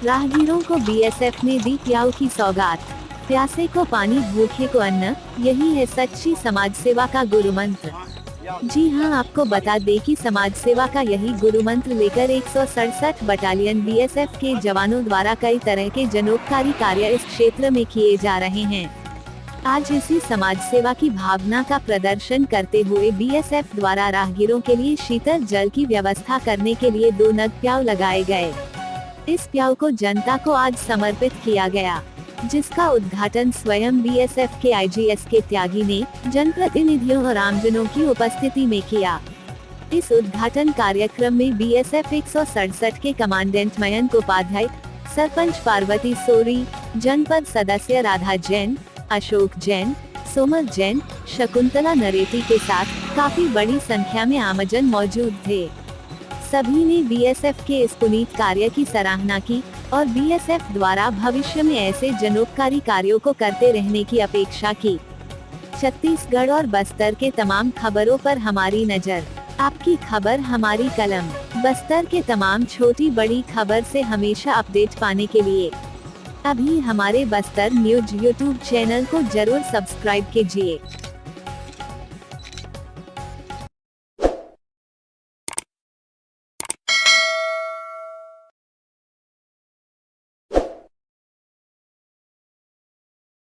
राहगीरों को बीएसएफ ने दी प्याऊ की सौगात। प्यासे को पानी, भूखे को अन्न, यही है सच्ची समाज सेवा का गुरु मंत्र। जी हां, आपको बता दें कि समाज सेवा का यही गुरु मंत्र लेकर 167 बटालियन बीएसएफ के जवानों द्वारा कई तरह के जनोपकारी कार्य इस क्षेत्र में किए जा रहे हैं। आज इसी समाज सेवा की भावना का प्रदर्शन करते हुए बीएसएफ द्वारा राहगीरों के लिए शीतल जल की व्यवस्था करने के लिए 2 नग प्याऊ लगाए गए। इस प्याऊ को जनता को आज समर्पित किया गया, जिसका उद्घाटन स्वयं बीएसएफ के आईजीएस के त्यागी ने जनप्रतिनिधियों और आमजनों की उपस्थिति में किया। इस उद्घाटन कार्यक्रम में बीएसएफ 167 के कमांडेंट मयंक उपाध्याय, सरपंच पार्वती सोरी, जनपद सदस्य राधा जैन, अशोक जैन, सोमल जैन, शकुंतला नरेटी के साथ काफी बड़ी संख्या में आमजन मौजूद थे। सभी ने बीएसएफ के इस पुनीत कार्य की सराहना की और बीएसएफ द्वारा भविष्य में ऐसे जनोपकारी कार्यों को करते रहने की अपेक्षा की। छत्तीसगढ़ और बस्तर के तमाम खबरों पर हमारी नजर, आपकी खबर हमारी कलम। बस्तर के तमाम छोटी बड़ी खबर से हमेशा अपडेट पाने के लिए अभी हमारे बस्तर न्यूज यूट्यूब चैनल को जरूर सब्सक्राइब कीजिए।